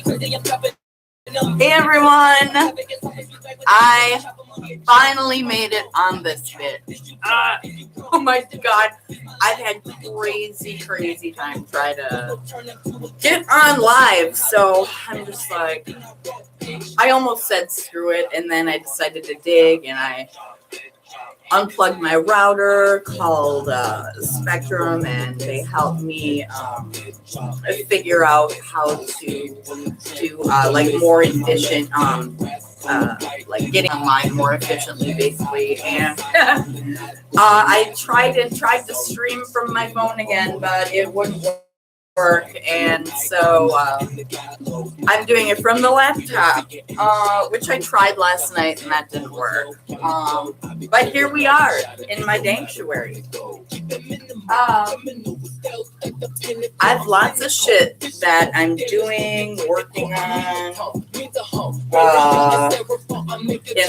Hey everyone, I finally made it on this bit. Oh my god, I've had crazy time trying to get on live, so I'm just like, I almost said screw it, and then I decided to dig, and I unplugged my router called Spectrum, and they helped me figure out how to do like more efficient, like getting online more efficiently, basically. And I tried to stream from my phone again, but it wouldn't work, and so I'm doing it from the laptop, which I tried last night and that didn't work. But here we are in my sanctuary. I have lots of shit that I'm doing, working on in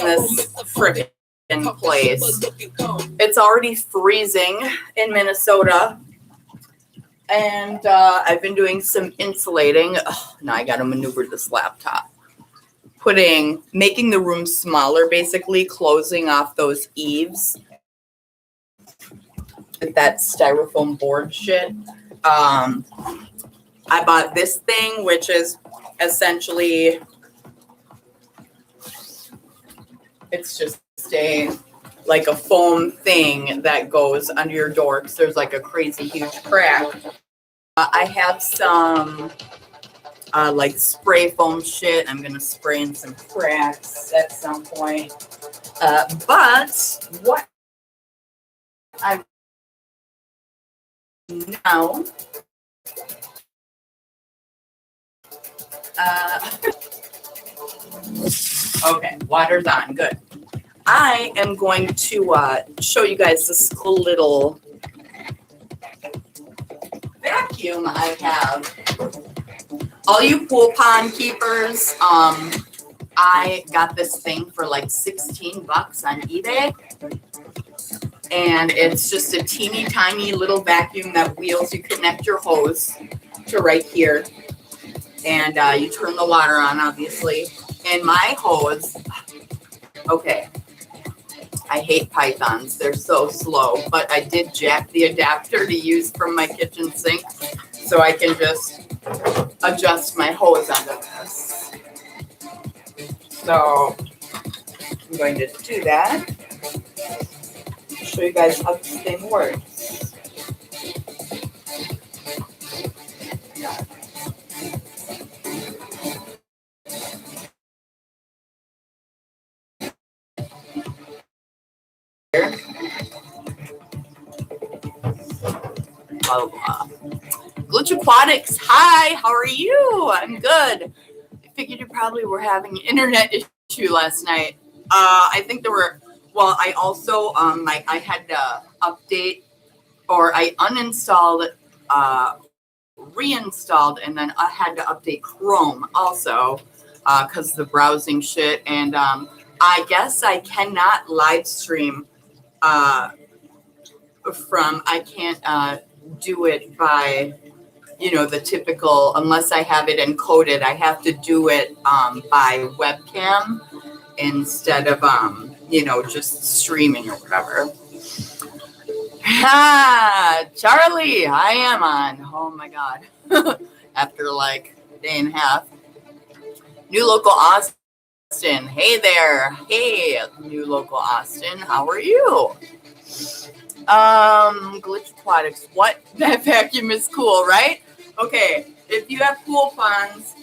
this frickin' place. It's already freezing in Minnesota. And I've been doing some insulating. Oh, now I got to maneuver this laptop. Making the room smaller, basically closing off those eaves. That styrofoam board shit. I bought this thing, which is essentially, it's just like a foam thing that goes under your door because there's like a crazy huge crack. I have some like spray foam shit. I'm gonna spray in some cracks at some point. But what I now okay, water's on, good. I am going to show you guys this cool little vacuum I have. All you pool pond keepers, I got this thing for like $16 on eBay. And it's just a teeny tiny little vacuum that wheels. You connect your hose to right here. And you turn the water on, obviously. And my hose, okay, I hate pythons. They're so slow. But I did jack the adapter to use from my kitchen sink. So I can just adjust my hose onto this. So I'm going to do that. Show you guys how this thing works. Here. Blah, blah, blah. Glitch Aquatics, hi, how are you? I'm good. I figured you probably were having an internet issue last night. I think there were, well, I also, I had to update, or I uninstalled, reinstalled, and then I had to update Chrome also, because the browsing shit, and I guess I cannot live stream I can't do it by, the typical, unless I have it encoded, I have to do it by webcam instead of, just streaming or whatever. Charlie, I am on. Oh my God. After like a day and a half. New local Austin. Hey there. Hey, new local Austin. How are you? Glitch Aquatics. What? That vacuum is cool, right? Okay, if you have pool ponds,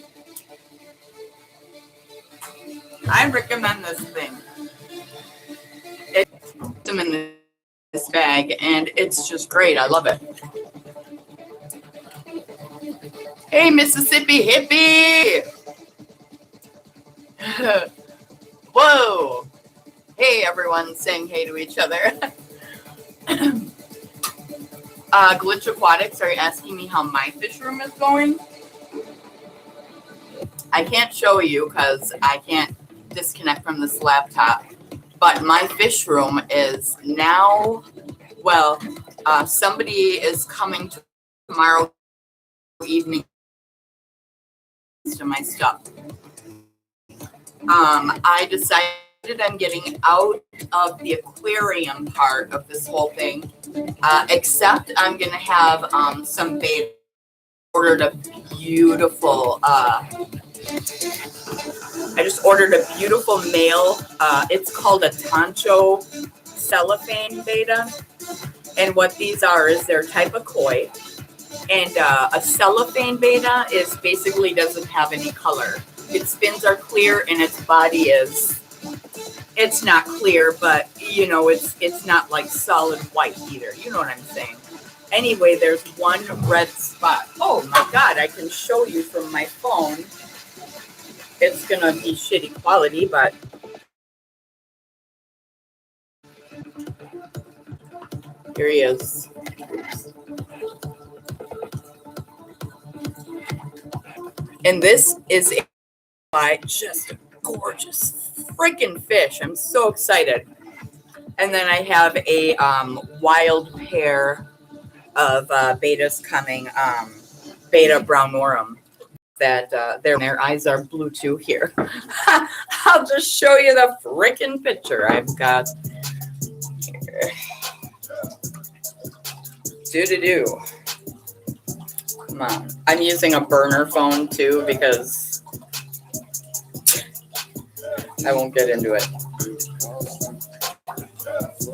I recommend this thing. It's in this bag, and it's just great. I love it. Hey, Mississippi hippie! Whoa! Hey, everyone, saying hey to each other. Glitch Aquatics, are you asking me how my fish room is going? I can't show you because I can't disconnect from this laptop. But my fish room is now, well, somebody is coming tomorrow evening of my stuff. I decided I'm getting out of the aquarium part of this whole thing, except I'm going to have some bait. Ordered a beautiful, I just ordered a beautiful male, it's called a Tancho cellophane beta. And what these are is they're type of koi. And a cellophane beta is basically doesn't have any color. Its fins are clear and its body is, it's not clear, but you know, it's not like solid white either. You know what I'm saying? Anyway, there's one red spot. Oh my God, I can show you from my phone. It's gonna be shitty quality, but here he is. And this is just a gorgeous freaking fish. I'm so excited. And then I have a wild pair of betas coming, beta brownorum, that their eyes are blue too. Here, I'll just show you the freaking picture I've got here. Do. Come on. I'm using a burner phone too because I won't get into it.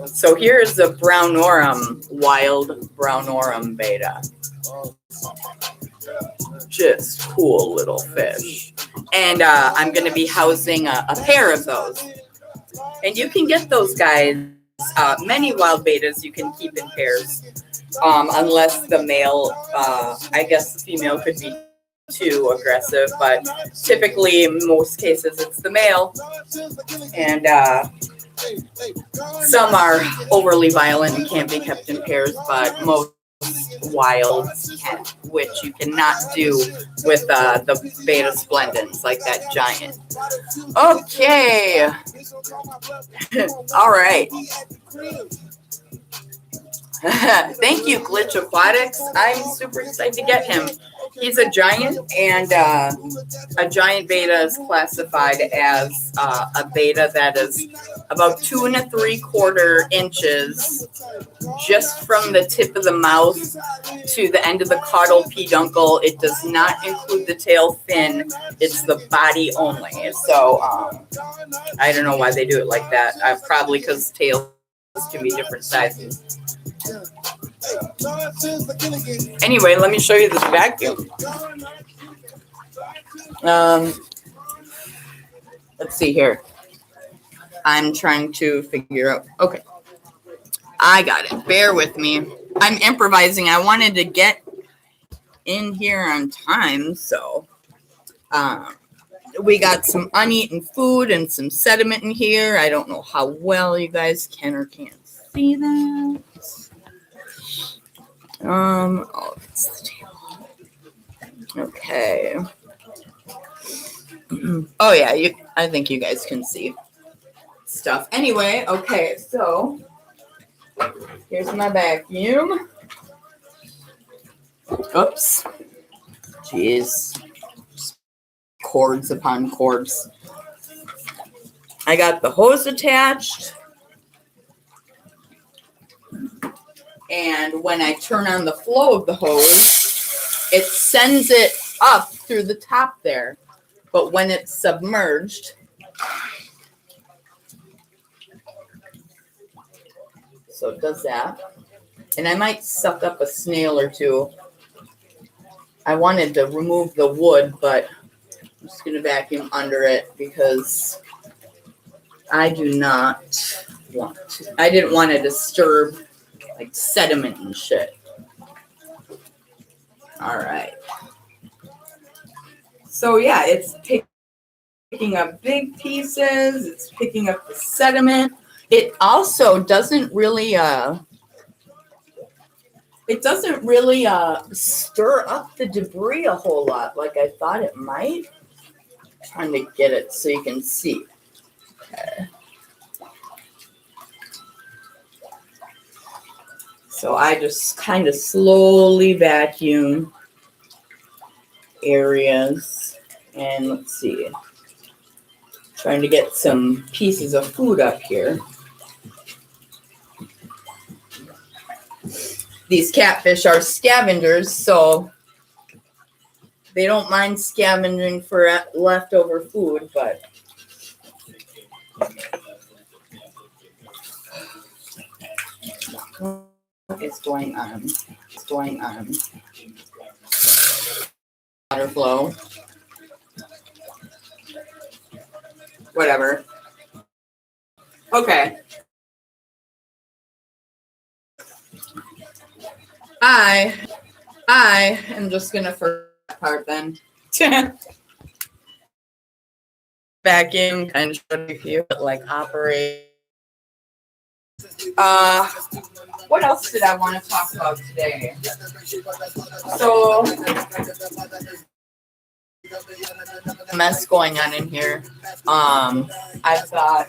So here's the brownorum, wild brownorum beta. Just cool little fish. And I'm going to be housing a pair of those. And you can get those guys, many wild betas you can keep in pairs. Unless the male, I guess the female could be too aggressive, but typically in most cases it's the male. And some are overly violent and can't be kept in pairs, but most wilds can, which you cannot do with the beta splendens, like that giant. Okay. All right. Thank you, Glitch Aquatics. I'm super excited to get him. He's a giant, and a giant beta is classified as a beta that is about 2 3/4 inches just from the tip of the mouth to the end of the caudal peduncle. It does not include the tail fin. It's the body only. So I don't know why they do it like that. Probably because tails can be different sizes. Anyway, let me show you this vacuum. Let's see here. I'm trying to figure out. Okay. I got it. Bear with me. I'm improvising. I wanted to get in here on time, so we got some uneaten food and some sediment in here. I don't know how well you guys can or can't see that. Oh, that's the table. Okay. Oh yeah, I think you guys can see stuff. Anyway, okay, so here's my vacuum. Oops. Jeez. Cords upon cords. I got the hose attached. And when I turn on the flow of the hose, it sends it up through the top there. But when it's submerged, so it does that. And I might suck up a snail or two. I wanted to remove the wood, but I'm just going to vacuum under it because I do not want to. I didn't want to disturb like sediment and shit. All right. So yeah, it's picking up big pieces. It's picking up the sediment. It also doesn't really stir up the debris a whole lot like I thought it might. I'm trying to get it so you can see. Okay. So I just kind of slowly vacuum areas And let's see. Trying to get some pieces of food up here. These catfish are scavengers, so they don't mind scavenging for leftover food, but what is going on? What's going on? Water flow. Whatever. Okay. I am just gonna for that part then. Back in kind of show you like operate. What else did I want to talk about today? So mess going on in here. I've got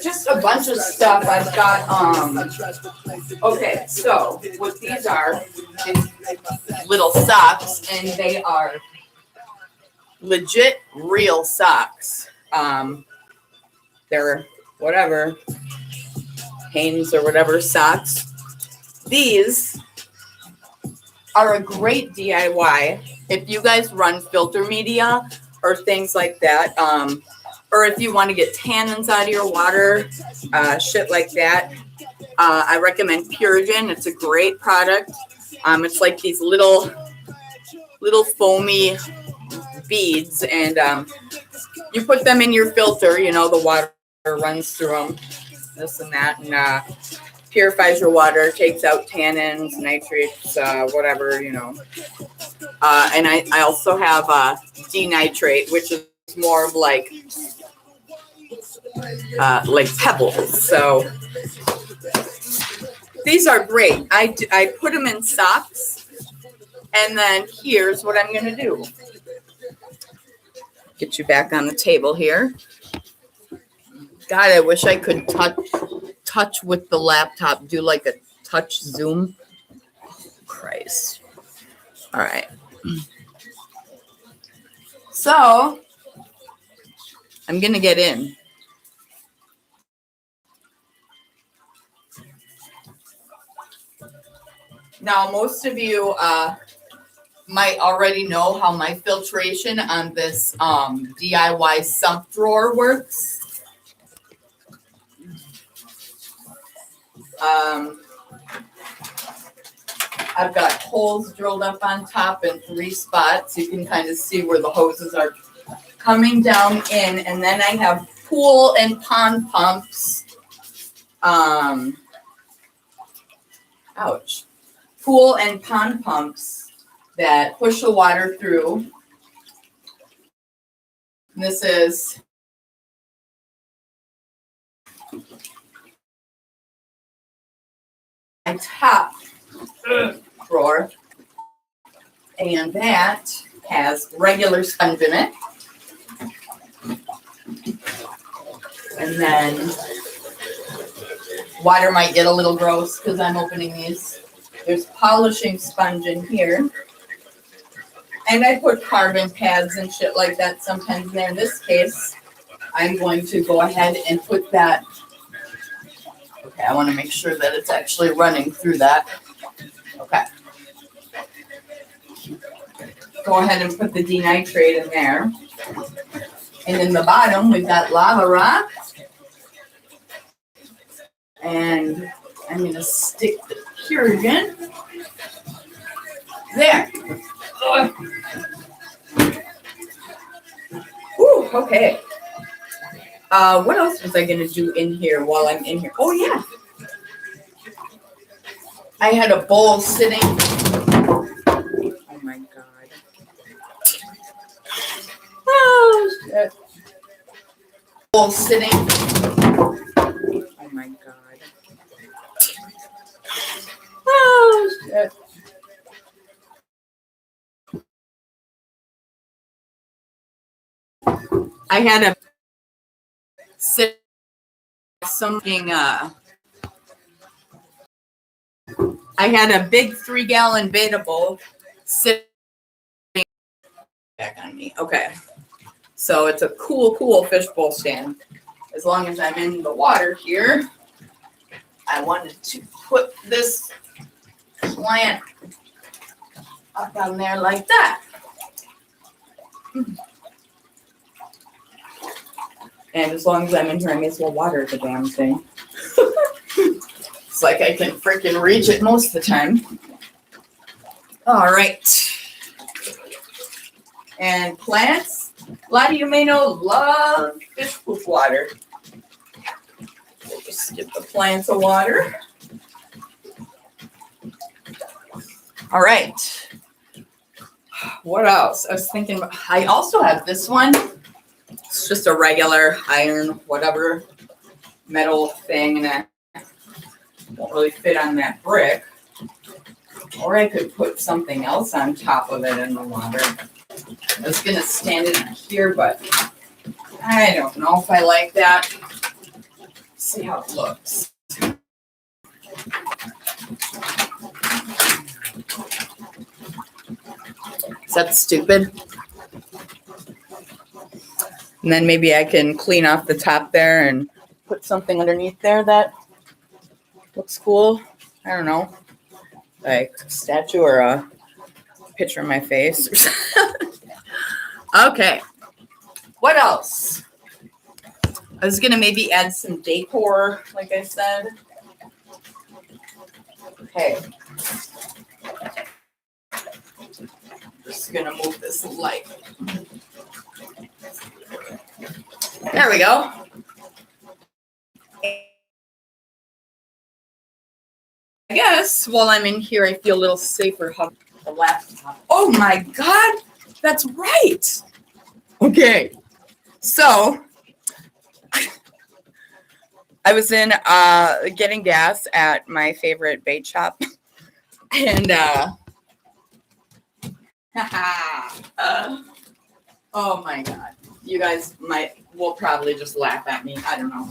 just a bunch of stuff. I've got okay, so what these are is little socks, and they are legit real socks. They're whatever, Hanes or whatever socks. These are a great DIY if you guys run filter media or things like that, or if you want to get tannins out of your water, shit like that. I recommend Purigen. It's a great product. It's like these little foamy beads, and you put them in your filter. You know, the water runs through them, this and that, and purifies your water, takes out tannins, nitrates, whatever, you know. And I also have denitrate, which is more of like pebbles. So these are great. I put them in socks, and then here's what I'm going to do. Get you back on the table here. God, I wish I could touch with the laptop, do like a touch zoom. Oh, Christ. All right. So I'm going to get in. Now, most of you might already know how my filtration on this DIY sump drawer works. I've got holes drilled up on top in 3 spots. You can kind of see where the hoses are coming down in. And then I have pool and pond pumps. Ouch. Pool and pond pumps that push the water through. And this is my top drawer, and that has regular sponge in it. And then water might get a little gross because I'm opening these. There's polishing sponge in here. And I put carbon pads and shit like that sometimes in there. In this case, I'm going to go ahead and put that. Okay, I want to make sure that it's actually running through that. Okay. Go ahead and put the denitrate in there. And in the bottom, we've got lava rock. And I'm going to stick the Purigen there. Whew, okay. What else was I going to do in here while I'm in here? Oh, yeah. I had a bowl sitting. Oh, my God. Oh, shit. Bowl sitting. Oh, my God. Oh, shit. I had a sit something I had a big 3-gallon Beta bowl sitting me. Okay. So it's a cool fishbowl stand. As long as I'm in the water here, I wanted to put this plant up on there like that. And as long as I'm in here, I may as well water the damn thing. It's like I can freaking reach it most of the time. All right. And plants, a lot of you may know, love fish poop water. We'll just give the plants a water. All right. What else? I was thinking, I also have this one. It's just a regular iron, whatever, metal thing, and it won't really fit on that brick. Or I could put something else on top of it in the water. I was going to stand it here, but I don't know if I like that. See how it looks. Is that stupid? And then maybe I can clean off the top there and put something underneath there that looks cool. I don't know. Like a statue or a picture of my face or something. Okay. What else? I was going to maybe add some decor, like I said. Okay. Just going to move this light. There we go. I guess while I'm in here, I feel a little safer hugging the laptop. Oh my God, that's right. Okay, so I was in getting gas at my favorite bait shop, and oh my God, you guys will probably just laugh at me. I don't know.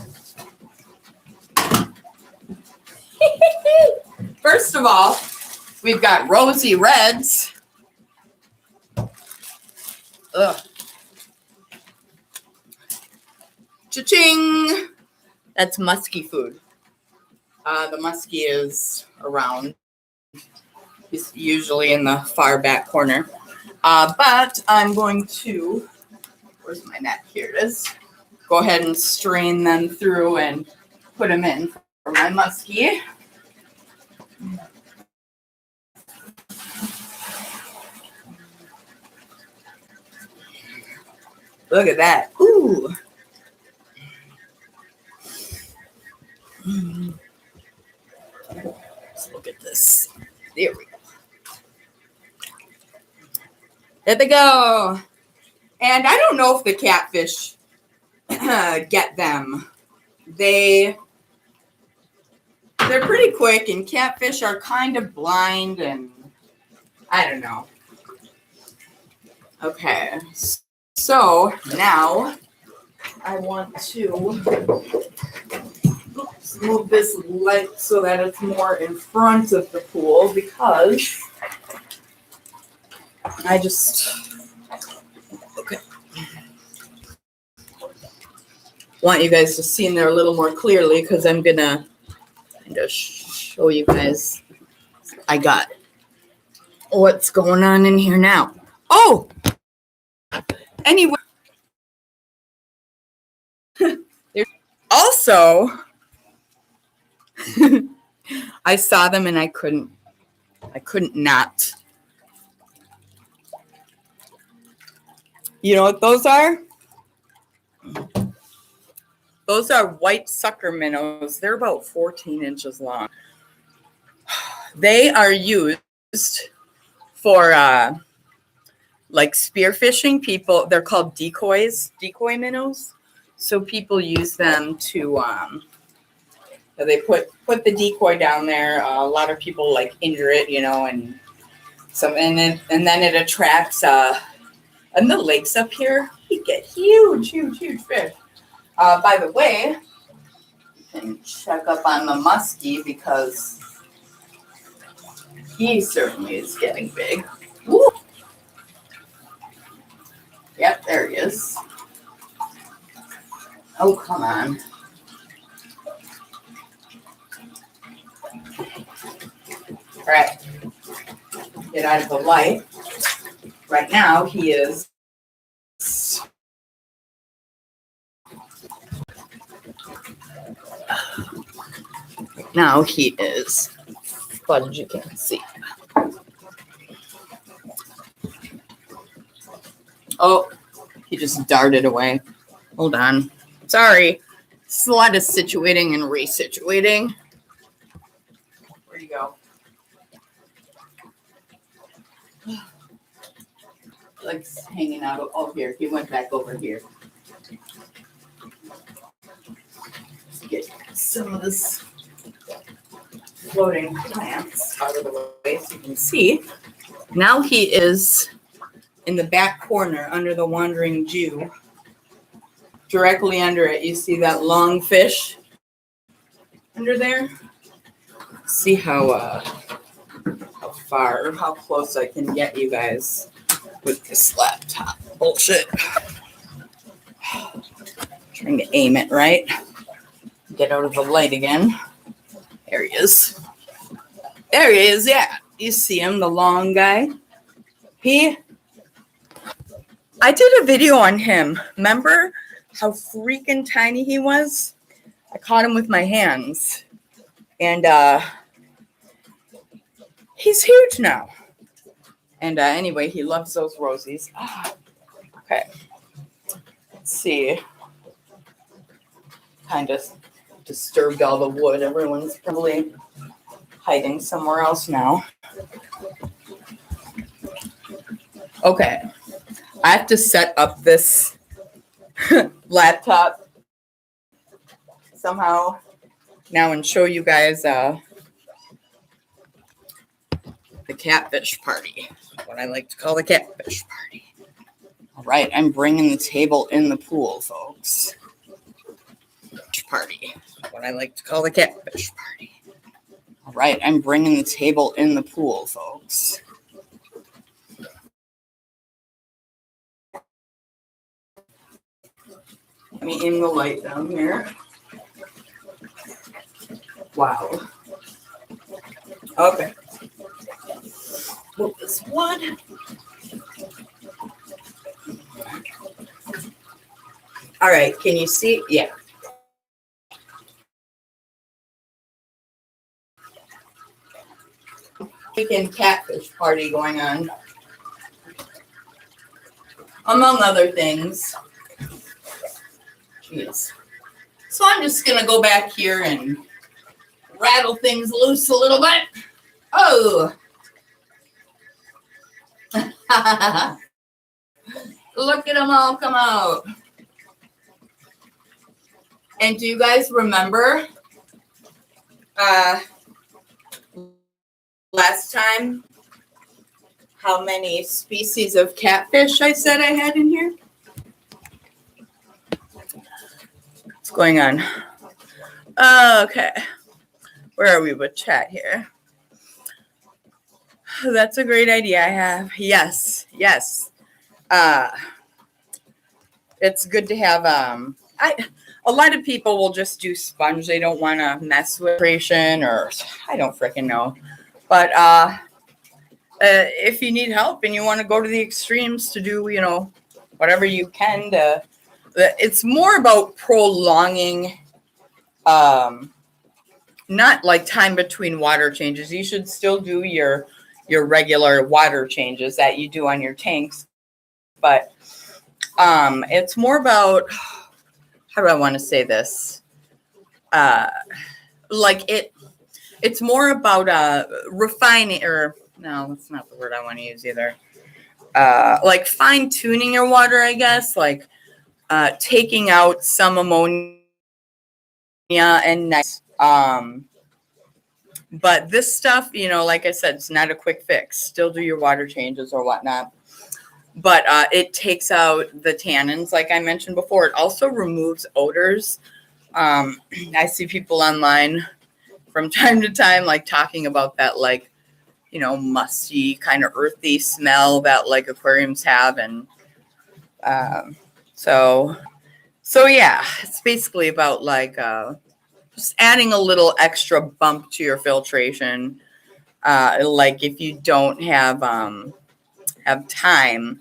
First of all, we've got rosy reds. Ugh. Cha-ching! That's musky food. The muskie is around. He's usually in the far back corner. But I'm going to, where's my net? Here it is. Go ahead and strain them through and put them in for my muskie. Look at that. Ooh. Let's look at this. There we go. There they go. And I don't know if the catfish get them. They're pretty quick, and catfish are kind of blind, and I don't know. Okay. So now I want to move this light so that it's more in front of the pool, because I just want you guys to see in there a little more clearly, because I'm gonna show you guys I got what's going on in here now. Oh, anyway, also I saw them and I couldn't not. You know what those are? Those are white sucker minnows. They're about 14 inches long. They are used for like spearfishing. People, they're called decoy minnows. So people use them to they put the decoy down there. A lot of people like injure it, you know, and then it attracts and the lakes up here, you get huge fish. By the way, you can check up on the muskie, because he certainly is getting big. Woo. Yep, there he is. Oh, come on. All right. Get out of the light. Right now, he is but you can't see. Oh, he just darted away. Hold on. Sorry. It's a lot of situating and resituating. Where'd he go? Like hanging out. Oh, here. He went back over here. Let's get some of this floating plants out of the way so you can see. Now he is in the back corner under the Wandering Jew. Directly under it, you see that long fish under there? See how far, how close I can get you guys with this laptop. Bullshit. Trying to aim it right. Get out of the light again. There he is. There he is, yeah. You see him, the long guy. I did a video on him. Remember how freaking tiny he was? I caught him with my hands. And he's huge now. And anyway, he loves those rosies. Okay. Let's see. Kind of disturbed all the wood. Everyone's probably hiding somewhere else now. Okay. I have to set up this laptop somehow now and show you guys the catfish party. What I like to call the catfish party. All right, I'm bringing the table in the pool, folks. Party. What I like to call the catfish party. All right, I'm bringing the table in the pool, folks. Let me aim the light down here. Wow. Okay. Move this one. All right, can you see? Yeah. Weekend catfish party going on. Among other things. Jeez. So I'm just going to go back here and rattle things loose a little bit. Oh. Look at them all come out. And do you guys remember last time how many species of catfish I said I had in here? What's going on? Okay. Where are we with chat here? That's a great idea I have. Yes. It's good to have a lot of people will just do sponge. They don't want to mess with creation, or I don't freaking know. But if you need help and you want to go to the extremes to do, whatever you can to, it's more about prolonging, not like time between water changes. You should still do your regular water changes that you do on your tanks. But it's more about, how do I want to say this? It's more about refining, or no, that's not the word I want to use either. Like fine tuning your water, I guess, like taking out some ammonia and nitrogen. But this stuff, like I said, it's not a quick fix. Still do your water changes or whatnot. But it takes out the tannins, like I mentioned before. It also removes odors. I see people online from time to time, like talking about that, like, musty, kind of earthy smell that like aquariums have. And So yeah, it's basically about like just adding a little extra bump to your filtration. Like if you don't have time,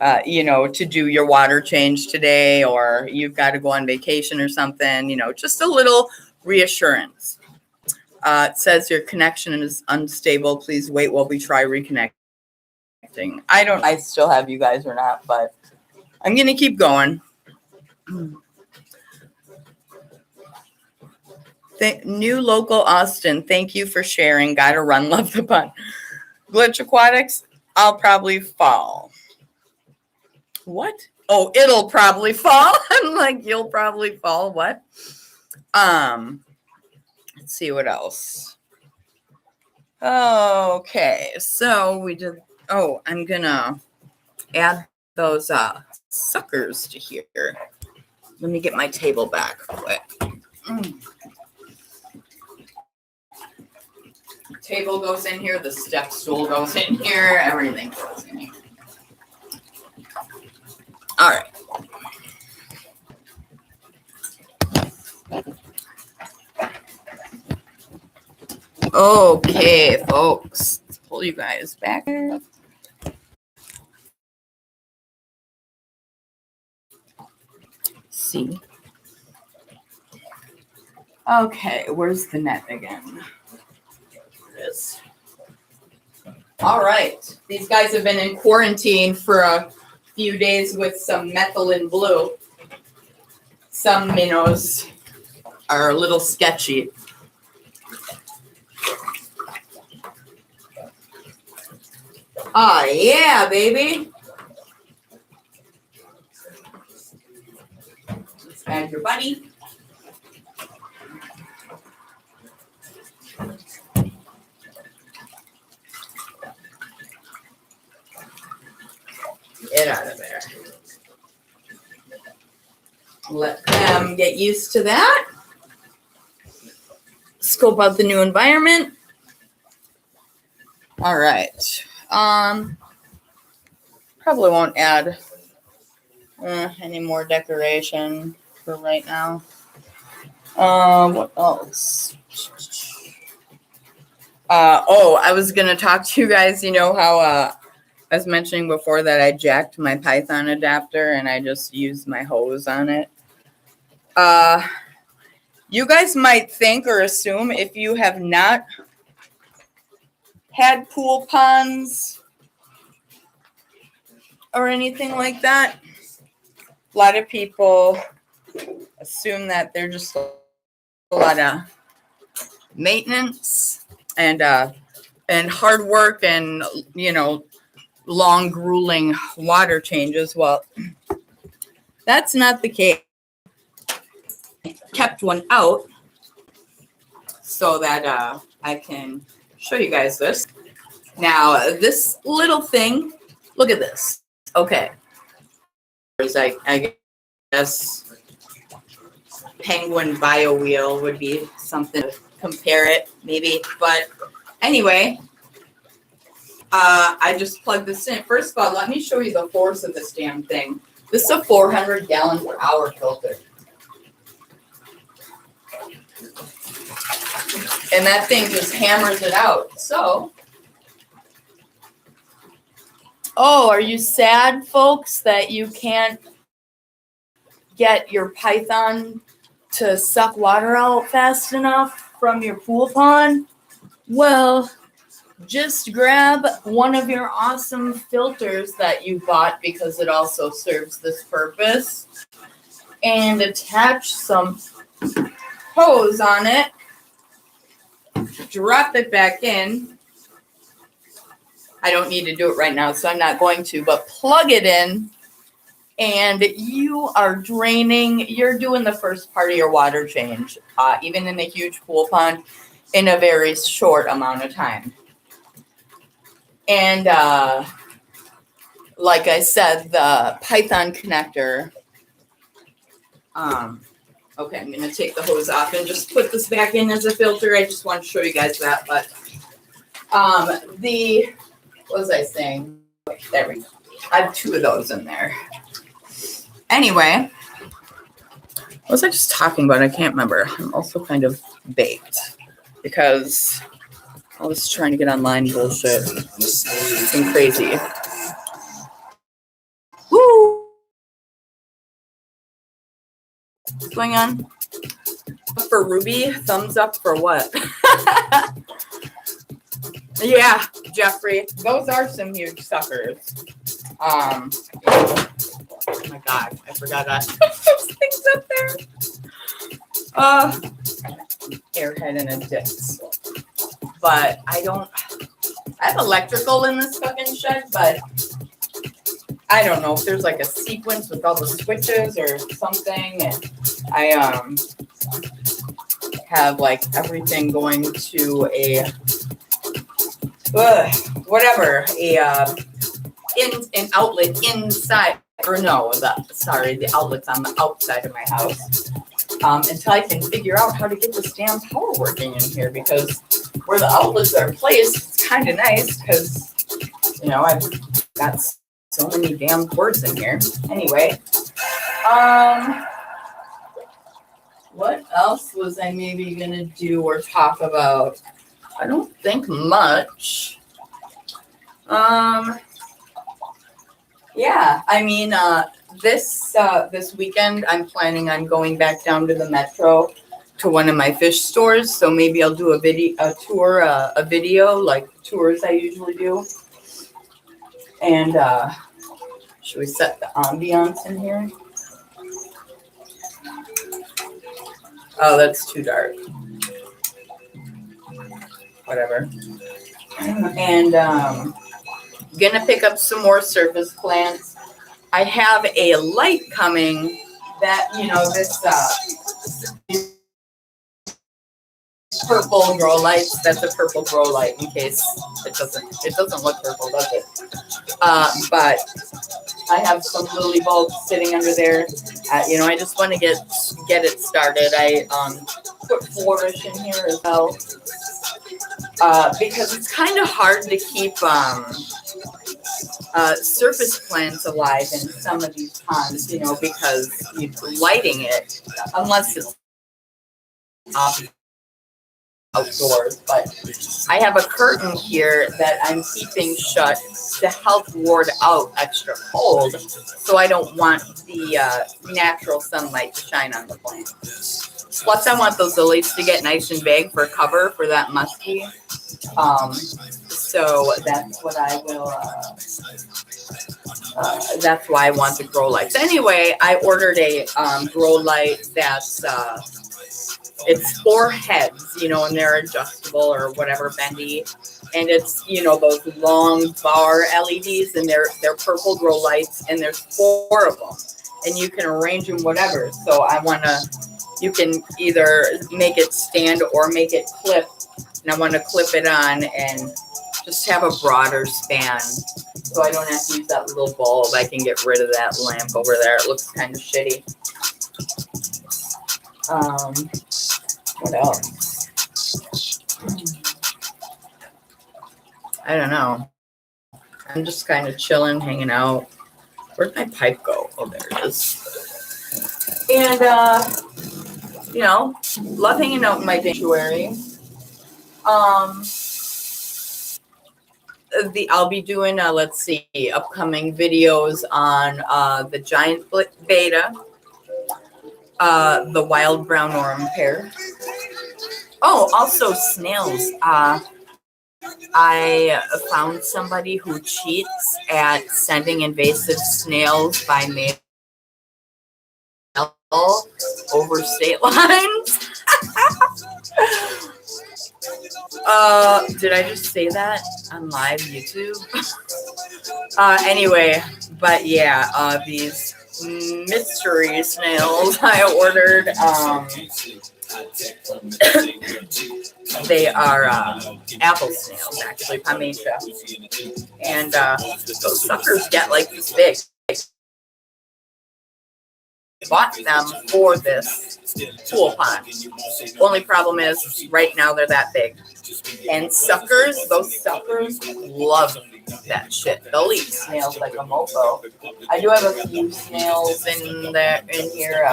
to do your water change today, or you've got to go on vacation or something, just a little reassurance. It says your connection is unstable. Please wait while we try reconnecting. I still have you guys or not, but I'm going to keep going. New local Austin, thank you for sharing. Gotta run, love the pun. Glitch Aquatics, I'll probably fall. What? Oh, it'll probably fall. I'm like, you'll probably fall. What? Let's see what else. Okay, so we did. Oh, I'm gonna add those suckers to here. Let me get my table back quick. Table goes in here, the step stool goes in here, everything goes in here. All right. Okay, folks. Let's pull you guys back. See. Okay, where's the net again? Is. All right. These guys have been in quarantine for a few days with some methylene blue. Some minnows are a little sketchy. Ah, yeah, baby. Let's add your buddy. Get out of there. Let them get used to that. Scope out the new environment. All right. Probably won't add any more decoration for right now. What else? I was gonna talk to you guys. You know how I was mentioning before that I jacked my Python adapter and I just used my hose on it. You guys might think or assume, if you have not had pool ponds or anything like that, a lot of people assume that they're just a lot of maintenance and hard work and, long, grueling water changes. Well, that's not the case. Kept one out so that I can show you guys this. Now, this little thing, look at this. Okay. I guess Penguin Bio Wheel would be something to compare it, maybe. But anyway, I just plugged this in. First of all, let me show you the force of this damn thing. This is a 400 gallon per hour filter. And that thing just hammers it out. So, are you sad, folks, that you can't get your Python to suck water out fast enough from your pool pond? Well, just grab one of your awesome filters that you bought because it also serves this purpose and attach some hose on it. Drop it back in. I don't need to do it right now, so I'm not going to, but plug it in, and you are draining. You're doing the first part of your water change, even in a huge pool pond, in a very short amount of time. And like I said, the Python connector. Okay, I'm going to take the hose off and just put this back in as a filter. I just want to show you guys that. But what was I saying? There we go. I have 2 of those in there. Anyway, what was I just talking about? I can't remember. I'm also kind of baked because I was trying to get online bullshit. It's been crazy. Woo! What's going on? For Ruby, thumbs up for what? Yeah, Jeffrey, those are some huge suckers. Oh my God, I forgot that. Those things up there. Airhead and a disc. But I have electrical in this fucking shed, but I don't know if there's like a sequence with all the switches or something. And I have like everything going to a an outlet inside, or no, the outlet's on the outside of my house. Until I can figure out how to get this damn power working in here, because where the outlets are placed, it's kind of nice because, you know, I've got so many damn cords in here. Anyway, what else was I maybe gonna do or talk about? I don't think much. Yeah, I mean, this weekend I'm planning on going back down to the metro to one of my fish stores. So maybe I'll do a video like tours I usually do. And should we set the ambiance in here? Oh, that's too dark. Whatever. And gonna pick up some more surface plants. I have a light coming that, you know, this purple grow lights. That's a purple grow light, in case it doesn't look purple, does it? But I have some lily bulbs sitting under there. You know, I just want to get it started. I put flourish in here as well, because it's kind of hard to keep surface plants alive in some of these ponds, you know, because you're lighting it, unless it's outdoors. But I have a curtain here that I'm keeping shut to help ward out extra cold, so I don't want the natural sunlight to shine on the plant. Plus, I want those lilies to get nice and big for cover for that musky. So that's what I will. That's why I want the grow lights. Anyway, I ordered a grow light that's it's 4 heads, you know, and they're adjustable or whatever, bendy. And it's, you know, those long bar LEDs, and they're purple grow lights, and there's 4 of them, and you can arrange them whatever. So you can either make it stand or make it clip, and I want to clip it on and just have a broader span, so I don't have to use that little bulb. I can get rid of that lamp over there. It looks kind of shitty. What else? I don't know. I'm just kind of chilling, hanging out. Where'd my pipe go? Oh, there it is. And, you know, love hanging out in my sanctuary. I'll be doing, let's see, upcoming videos on the giant beta, the wild brown orm pear. Oh, also snails. I found somebody who cheats at sending invasive snails by mail over state lines. Did I just say that on live YouTube? Anyway, but yeah, these mystery snails I ordered, they are apple snails, actually, Pomatia. And those suckers get like this big. bought them for this pool pond. Only problem is right now they're that big. And those suckers love that shit. They'll eat snails like a mofo. I do have a few snails in here.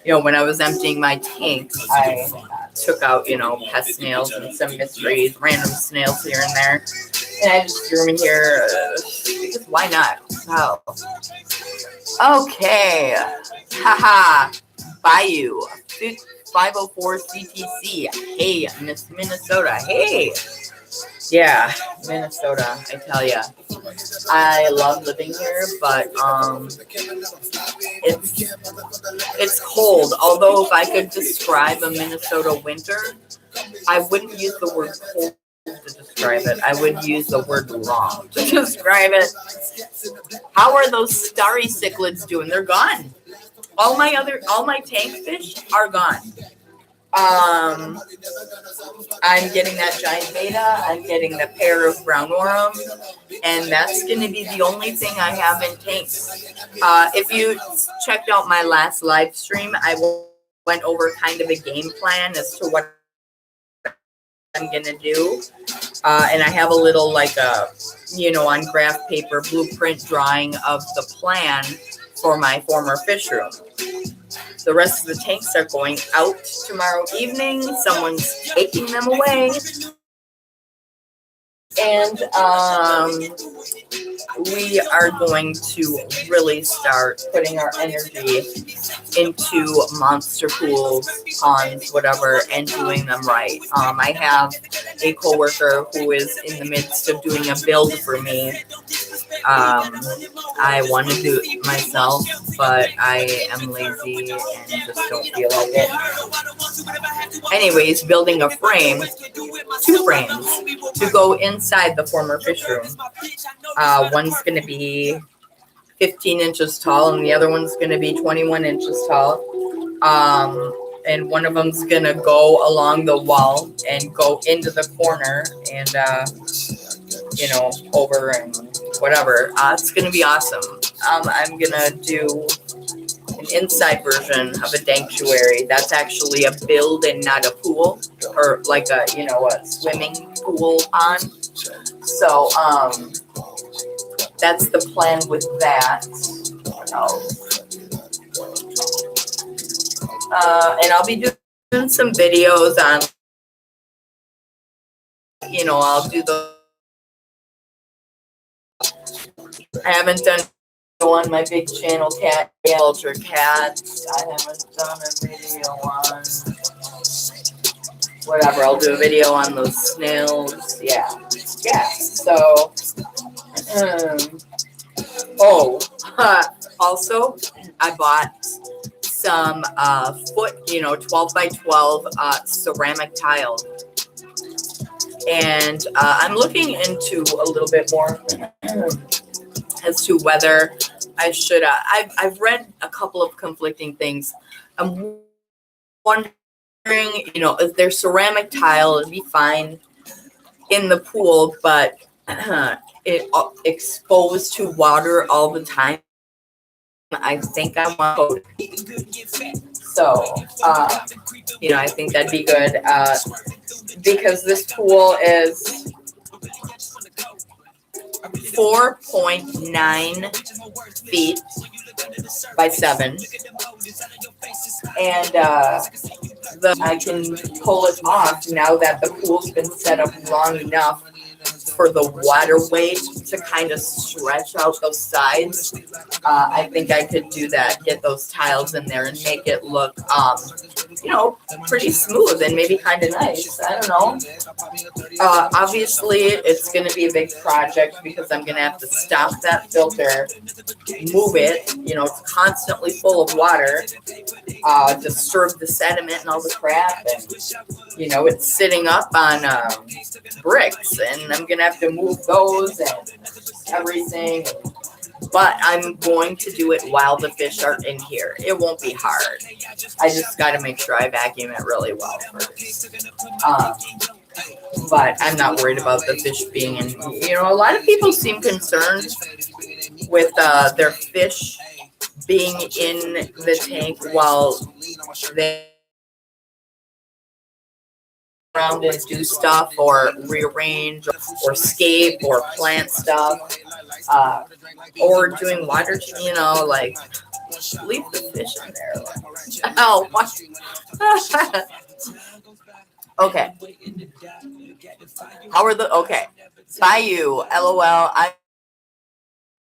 When I was emptying my tank, I took out, pest snails and some mysteries, random snails here and there. And I just threw them in here because why not? Oh. Okay. Haha. Bayou. 504 CTC. Hey, Miss Minnesota. Hey. Yeah, Minnesota, I tell ya. I love living here, but it's cold. Although if I could describe a Minnesota winter, I wouldn't use the word cold to describe it. I would use the word wrong to describe it. How are those starry cichlids doing? They're gone. All my tank fish are gone. I'm getting that giant beta. I'm getting the pair of brown orem, and that's going to be the only thing I have in tanks. If you checked out my last live stream, I went over kind of a game plan as to what I'm going to do. And I have a little on graph paper blueprint drawing of the plan for my former fish room. The rest of the tanks are going out tomorrow evening. Someone's taking them away. And we are going to really start putting our energy into monster pools, ponds, whatever, and doing them right. I have a coworker who is in the midst of doing a build for me. I want to do it myself, but I am lazy and just don't feel like it. Anyways, building a frame, 2 frames, to go inside the former fish room. One's going to be 15 inches tall, and the other one's going to be 21 inches tall. And one of them's going to go along the wall and go into the corner and, over and whatever. It's going to be awesome. I'm going to do an inside version of a danctuary. That's actually a build and not a pool, or like a swimming pool pond. So that's the plan with that. And I'll be doing some videos on, I'll do the. I haven't done on my big channel, Cat Culture Cats. I haven't done a video on whatever. I'll do a video on those snails. Yeah. So, also, I bought some 12 by 12 ceramic tile. And I'm looking into a little bit more as to whether I should. I've read a couple of conflicting things. I'm wondering, if there's ceramic tile, it'd be fine in the pool, but it exposed to water all the time. I think I want to. So, I think that'd be good because this pool is 4.9 feet by 7, and I can pull it off now that the pool's been set up long enough for the water weight to kind of stretch out those sides. I think I could do that, get those tiles in there and make it look, pretty smooth and maybe kind of nice. I don't know. Obviously, it's going to be a big project because I'm going to have to stop that filter, move it. It's constantly full of water, disturb the sediment and all the crap. And, it's sitting up on bricks, and I'm going to have to move those and everything. But I'm going to do it while the fish are in here. It won't be hard. I just got to make sure I vacuum it really well first. But I'm not worried about the fish being in. A lot of people seem concerned with their fish being in the tank while they around and do stuff or rearrange or scape or plant stuff, or doing water, like leave the fish in there. Oh, what? Okay. How are the okay? Bayou, LOL. I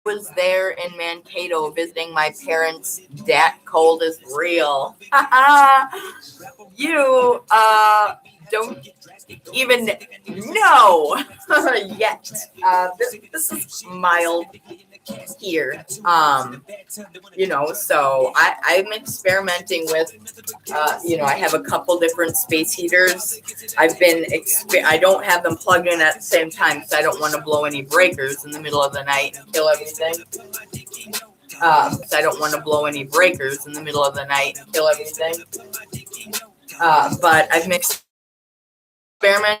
was there in Mankato visiting my parents. Dat cold is real. You don't even know yet. This is mild here. So I'm experimenting with, I have a couple different space heaters. I don't have them plugged in at the same time because I don't want to blow any breakers in the middle of the night and kill everything. But I've mixed experiment.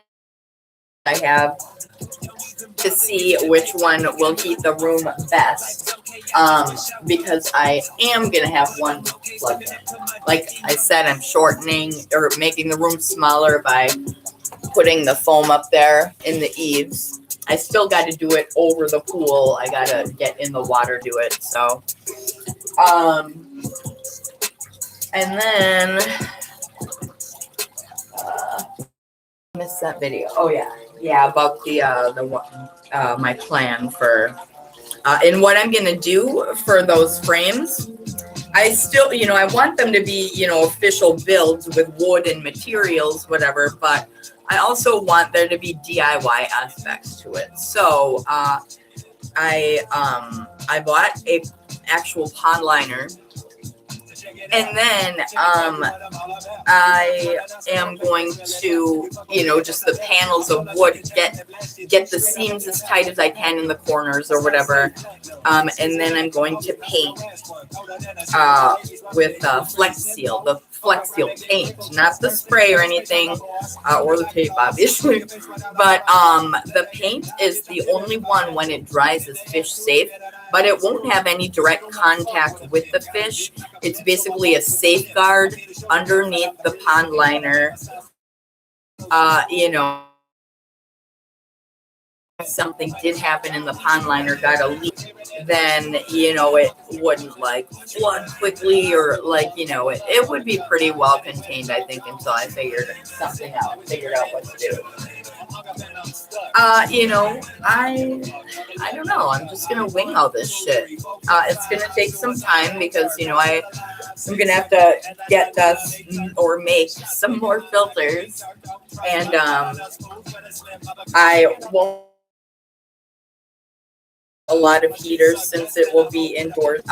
I have to see which one will heat the room best, because I am going to have one plugged in. Like I said, I'm shortening or making the room smaller by putting the foam up there in the eaves. I still got to do it over the pool. I got to get in the water, do it. So, and then, missed that video. Oh yeah, about the my plan for and what I'm gonna do for those frames. I still, I want them to be, official builds with wood and materials, whatever. But I also want there to be DIY aspects to it. So I bought a actual pond liner. And then I am going to, just the panels of wood, get the seams as tight as I can in the corners or whatever. And then I'm going to paint with Flex Seal, the Flex Seal paint, not the spray or anything, or the tape, obviously. But the paint is the only one when it dries is fish safe. But it won't have any direct contact with the fish. It's basically a safeguard underneath the pond liner. If something did happen and the pond liner got a leak, then, it wouldn't flood quickly, or it would be pretty well contained, I think, until I figured out what to do. I don't know. I'm just gonna wing all this shit. It's gonna take some time because I'm gonna have to get us or make some more filters, and I won't a lot of heaters since it will be indoors.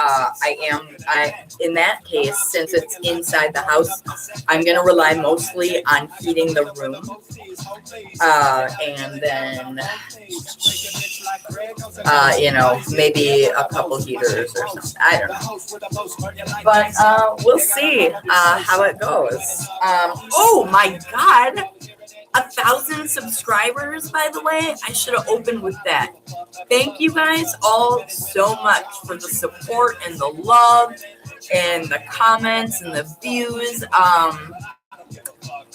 In that case, since it's inside the house, I'm gonna rely mostly on heating the room, and then maybe a couple heaters or something. I don't know, but we'll see how it goes. Oh my God. 1,000 subscribers, by the way. I should have opened with that. Thank you guys all so much for the support and the love and the comments and the views.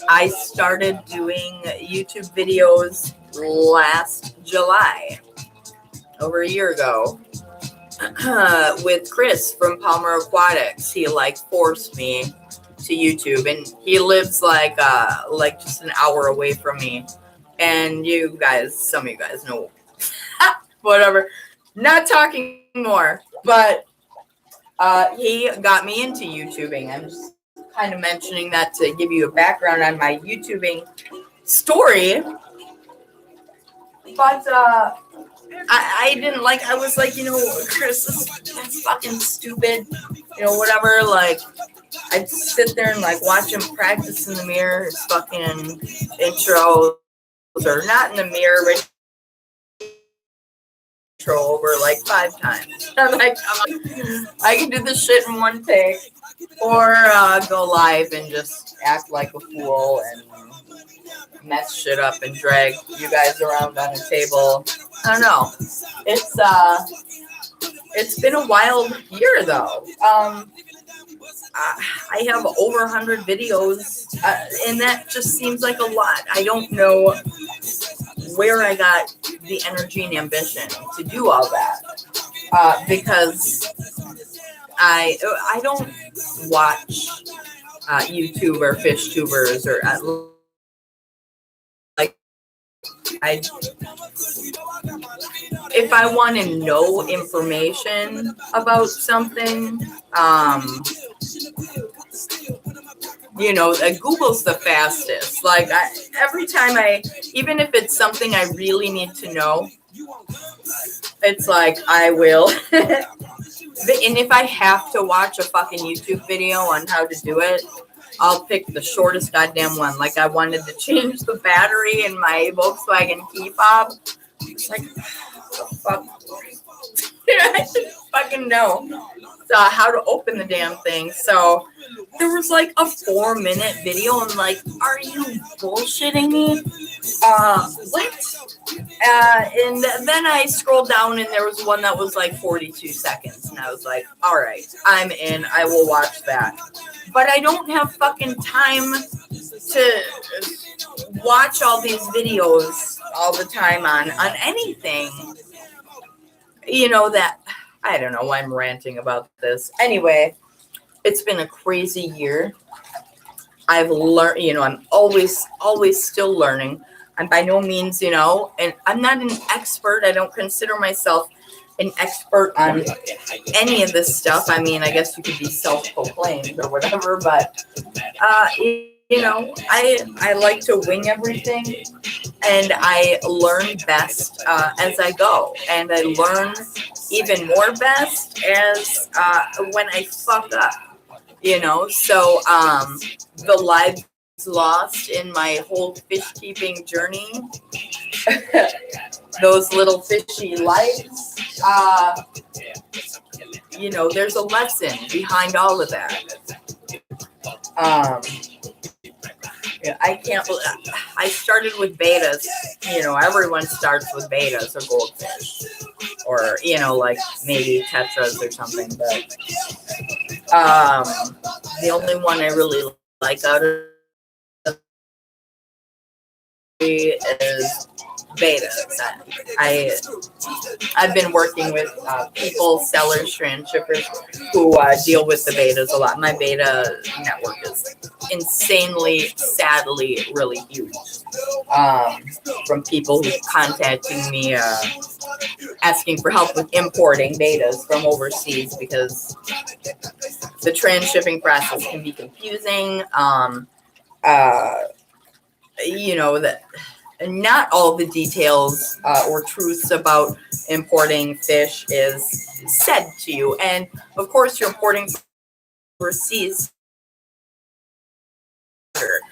I started doing YouTube videos last July, over a year ago, with Chris from Palmer Aquatics. He forced me to YouTube, and he lives just an hour away from me. And some of you guys know, whatever. Not talking more, but he got me into YouTubing. I'm just kind of mentioning that to give you a background on my YouTubing story. But I didn't I was Chris, that's fucking stupid, whatever. I'd sit there and watch him practice in the mirror, his fucking intros, or not in the mirror, but intro over 5 times. I'm I can do this shit in one take, or go live and just act like a fool and mess shit up and drag you guys around on a table. I don't know. It's been a wild year though. I have over 100 videos, and that just seems like a lot. I don't know where I got the energy and ambition to do all that, because I don't watch YouTube or fish tubers or like I if I want to know information about something, Google's the fastest. Like every time even if it's something I really need to know, it's like I will. And if I have to watch a fucking YouTube video on how to do it, I'll pick the shortest goddamn one. Like I wanted to change the battery in my Volkswagen key fob. It's like, what the fuck? I didn't fucking know how to open the damn thing. So there was like a 4-minute video. I'm like, are you bullshitting me? What? And then I scrolled down and there was one that was like 42 seconds. And I was like, all right, I'm in. I will watch that. But I don't have fucking time to watch all these videos all the time on anything. That, I don't know why I'm ranting about this. Anyway, it's been a crazy year. I've learned, I'm always still learning. I'm by no means, and I'm not an expert. I don't consider myself an expert on any of this stuff. I mean, I guess you could be self-proclaimed or whatever, but, I like to wing everything, and I learn best as I go. And I learn even more best as when I fuck up, So the lives lost in my whole fish keeping journey, those little fishy lives, there's a lesson behind all of that. I started with betas. Everyone starts with betas or goldfish, or like maybe tetras or something. But the only one I really like out of is betas. I've been working with people, sellers, transshippers who deal with the betas a lot. My beta network is insanely, sadly, really huge. From people who contacting me asking for help with importing betas from overseas because the transshipping process can be confusing. That not all the details or truths about importing fish is said to you. And of course, you're importing overseas.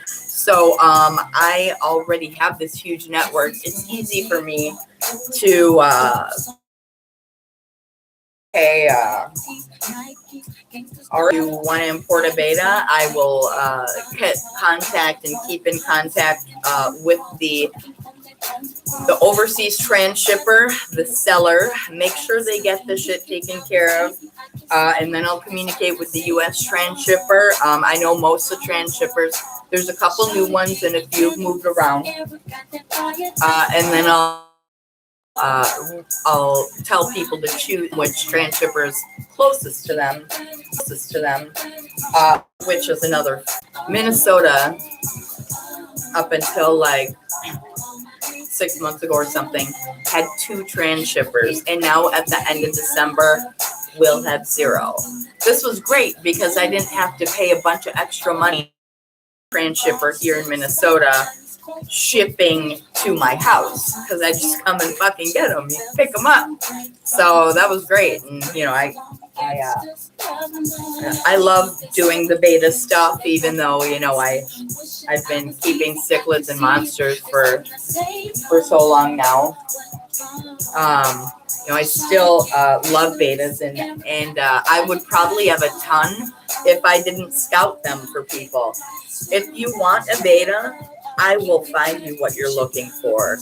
So I already have this huge network. It's easy for me to or you want to import a beta, I will get contact and keep in contact with the overseas transshipper, the seller, make sure they get the shit taken care of, and then I'll communicate with the U.S. transhipper. I know most of the transshippers. There's a couple new ones and a few moved around, and then I'll tell people to choose which transshipper is closest to them, which is another. Minnesota, up until like 6 months ago or something, had 2 transshippers, and now at the end of December, we'll have 0. This was great because I didn't have to pay a bunch of extra money for transshipper here in Minnesota shipping to my house because I just come and fucking get them, pick them up. So that was great, and I love doing the beta stuff, even though I've been keeping cichlids and monsters for so long now. I still love betas, and I would probably have a ton if I didn't scout them for people. If you want a beta, I will find you what you're looking for.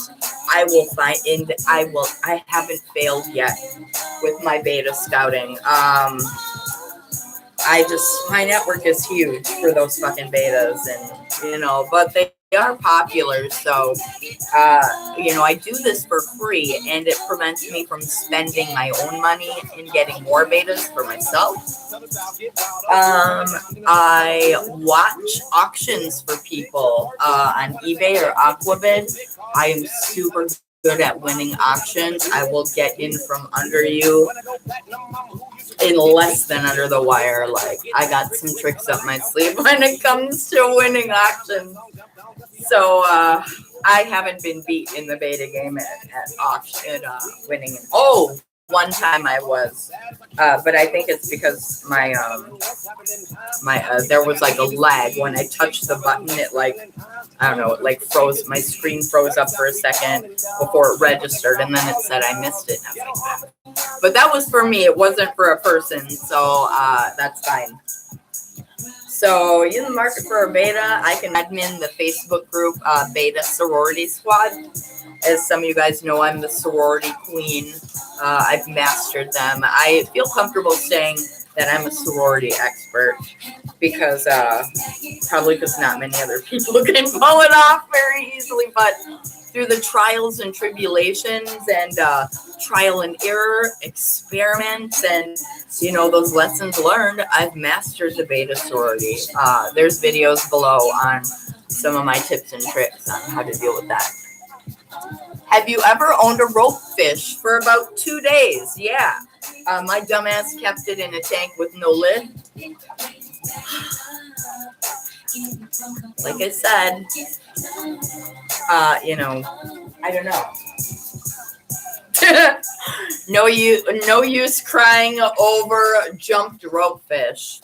I will find, and I haven't failed yet with my beta scouting. My network is huge for those fucking betas, and but they are popular, so I do this for free, and it prevents me from spending my own money and getting more betas for myself. I watch auctions for people on eBay or Aquabid. I am super good at winning auctions. I will get in from under you in less than under the wire. Like, I got some tricks up my sleeve when it comes to winning auctions. So I haven't been beat in the beta game at auction winning. Oh, one time I was, but I think it's because my there was like a lag when I touched the button. It I don't know, it froze. My screen froze up for a second before it registered, and then it said I missed it. And I was like, but that was for me. It wasn't for a person, so that's fine. So in the market for a beta, I can admin the Facebook group Beta Sorority Squad. As some of you guys know, I'm the sorority queen. I've mastered them. I feel comfortable saying that I'm a sorority expert because probably because not many other people can pull it off very easily, but through the trials and tribulations and trial and error, experiments, and those lessons learned, I've mastered the beta sorority. There's videos below on some of my tips and tricks on how to deal with that. Have you ever owned a rope fish for about 2 days? Yeah. My dumbass kept it in a tank with no lid. Like I said, I don't know. No use crying over jumped rope fish.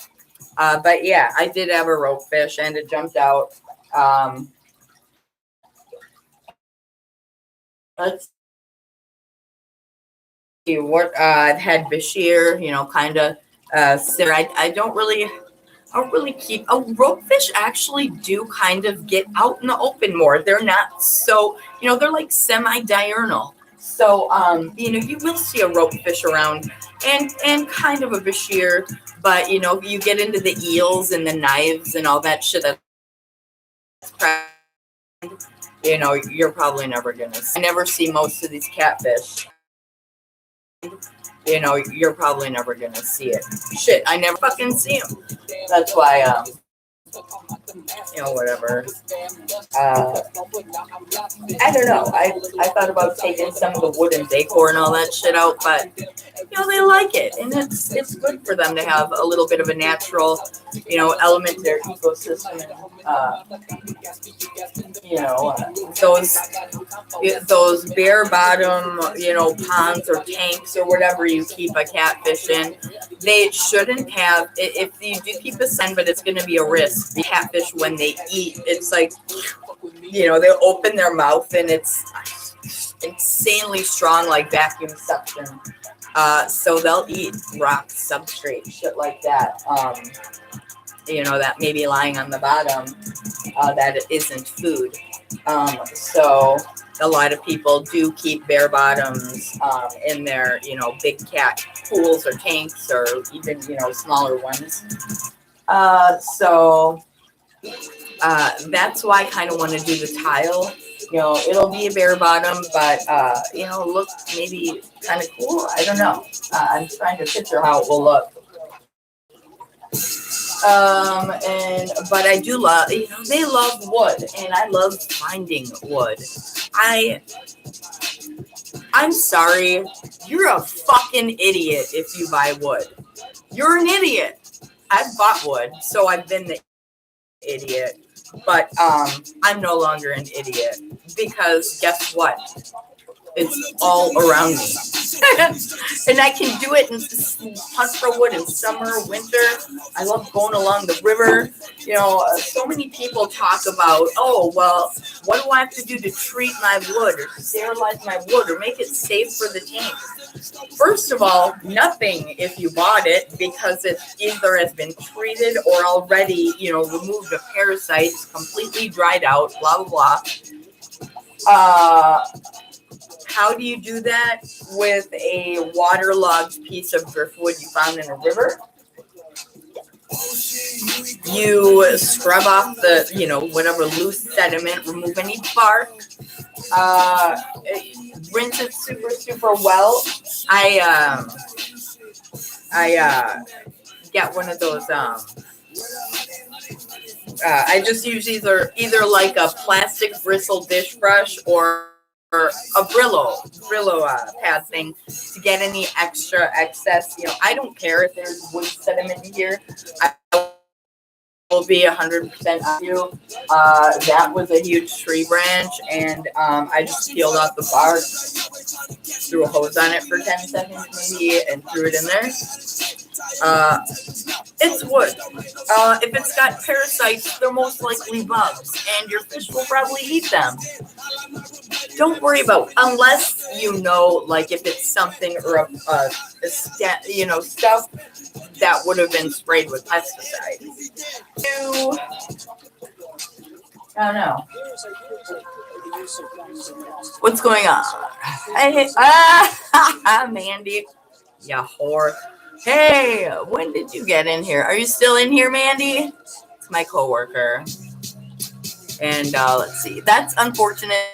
But yeah, I did have a rope fish and it jumped out. Let's see what I've had Bashir, kind of I don't really keep rope fish actually do kind of get out in the open more. They're not so, they're like semi-diurnal. So, you will see a rope fish around and kind of a Bashir, but, if you get into the eels and the knives and all that shit, that's crap. You're probably never going to see. I never see most of these catfish. You're probably never going to see it. Shit, I never fucking see them. That's why, whatever. I don't know. I thought about taking some of the wooden decor and all that shit out, but they like it, and it's good for them to have a little bit of a natural, element to their ecosystem. Those bare bottom, ponds or tanks or whatever you keep a catfish in, they shouldn't have. If you do keep a sign, but it's going to be a risk. The catfish, when they eat, it's like, they open their mouth and it's insanely strong, like vacuum suction. So they'll eat rock substrate, shit like that. That may be lying on the bottom, that it isn't food. So a lot of people do keep bare bottoms in their, big cat pools or tanks or even, smaller ones. So that's why I kind of want to do the tile. It'll be a bare bottom, but, look maybe kind of cool. I don't know. I'm trying to picture how it will look. But I do love, they love wood, and I love finding wood. I'm sorry, you're a fucking idiot if you buy wood. You're an idiot. I've bought wood, so I've been the idiot. But I'm no longer an idiot because guess what? It's all around me. And I can do it and hunt for wood in summer, winter. I love going along the river. So many people talk about, oh, well, what do I have to do to treat my wood or sterilize my wood or make it safe for the tank? First of all, nothing if you bought it because it either has been treated or already, removed of parasites, completely dried out, blah, blah, blah. how do you do that with a waterlogged piece of driftwood you found in a river? You scrub off the, whatever loose sediment, remove any bark, rinse it super, super well. I get one of those, I just use either like a plastic bristle dish brush or a Brillo pad thing to get any extra excess. I don't care if there's wood sediment in here. I will be 100% on you. That was a huge tree branch, and I just peeled off the bark, threw a hose on it for 10 seconds maybe, and threw it in there. It's wood. If it's got parasites, they're most likely bugs, and your fish will probably eat them. Don't worry about, unless like if it's something or stuff that would have been sprayed with pesticides. I don't know. What's going on? Hey, Mandy, ya whore. Hey, when did you get in here? Are you still in here, Mandy? It's my coworker. And let's see. That's unfortunate.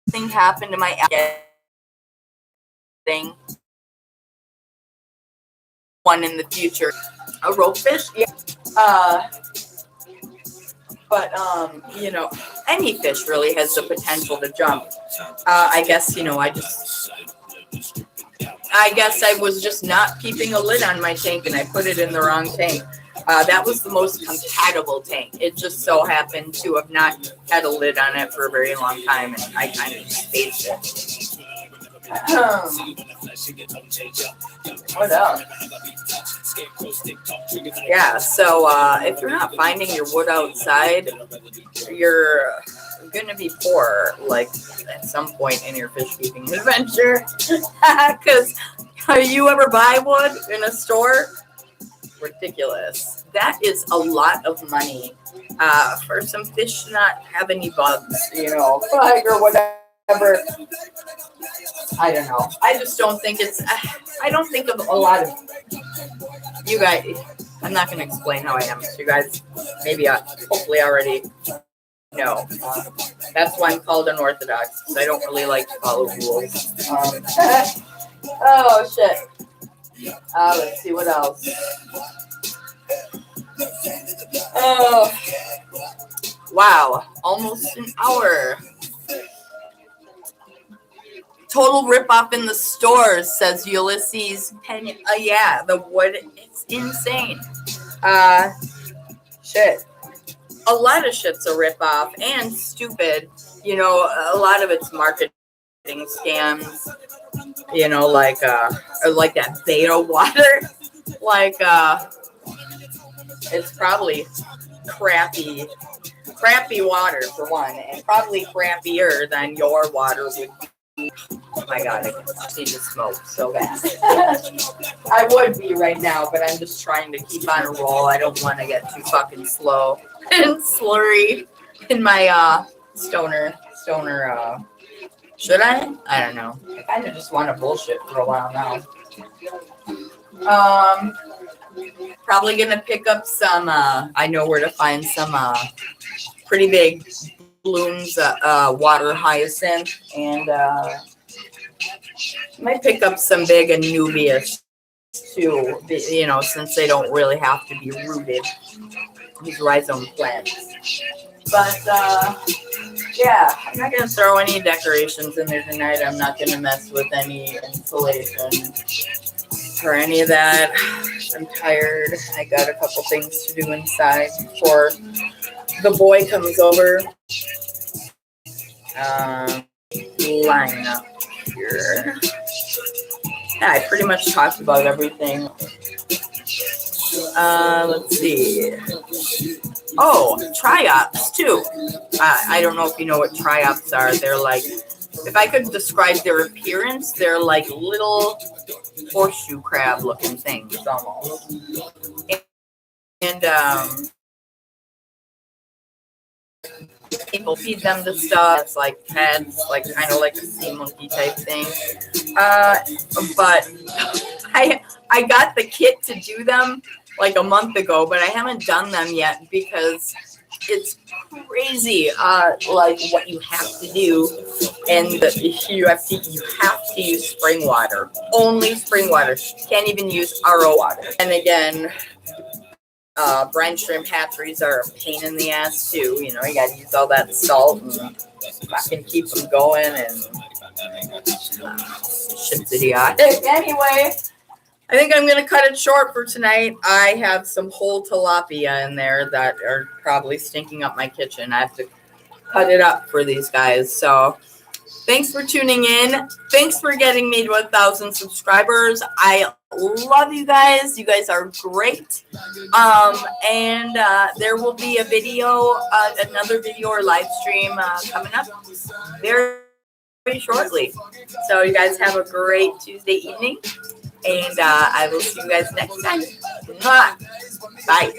Thing happened to my thing. One in the future. A rope fish? Yeah. But any fish really has the potential to jump. I guess, I was just not keeping a lid on my tank, and I put it in the wrong tank. That was the most compatible tank. It just so happened to have not had a lid on it for a very long time, and I kind of just spaced it. What else? Yeah, so if you're not finding your wood outside, you're going to be poor, like, at some point in your fish keeping adventure. Because you ever buy wood in a store? Ridiculous. That is a lot of money for some fish to not have any bugs, bug or whatever. I don't know. I just don't think I don't think of a lot of you guys. I'm not going to explain how I am. You guys maybe hopefully already know. That's why I'm called unorthodox, because I don't really like to follow rules. Oh, shit. Let's see what else. Oh, wow. Almost an hour. Total ripoff in the stores, says Ulysses Penny. Yeah, the wood, it's insane. Shit. A lot of shit's a ripoff and stupid. A lot of it's marketing scams. Like that beta water. Like, it's probably crappy water for one, and probably crappier than your water would be. Oh my god, I can see the smoke so bad. I would be right now, but I'm just trying to keep on a roll. I don't want to get too fucking slow and slurry in my stoner. Should I? I don't know. I kind of just want to bullshit for a while now. Probably gonna pick up some. I know where to find some pretty big blooms, water hyacinth, and might pick up some big Anubias too. Since they don't really have to be rooted, these rhizome plants. But yeah, I'm not gonna throw any decorations in there tonight. I'm not gonna mess with any insulation or any of that. I'm tired. I got a couple things to do inside before the boy comes over. Line up here. Yeah, I pretty much talked about everything. Let's see. Oh, triops too. I don't know if you know what triops are. They're like, if I could describe their appearance, they're like little horseshoe crab looking things almost. And People feed them the stuff. It's like pets, like kind of like a sea monkey type thing. But I got the kit to do them like a month ago, but I haven't done them yet because it's crazy. Like what you have to do, and you have to use spring water, only spring water. Can't even use RO water. And again, brine shrimp hatcheries are a pain in the ass too. You know, you got to use all that salt and fucking keep them going and shit's idiotic. Anyway, I think I'm gonna cut it short for tonight. I have some whole tilapia in there that are probably stinking up my kitchen. I have to cut it up for these guys. So thanks for tuning in. Thanks for getting me to 1,000 subscribers. I love you guys. You guys are great. And there will be a video, another video or live stream coming up very, very shortly. So you guys have a great Tuesday evening. And I will see you guys next time. Bye.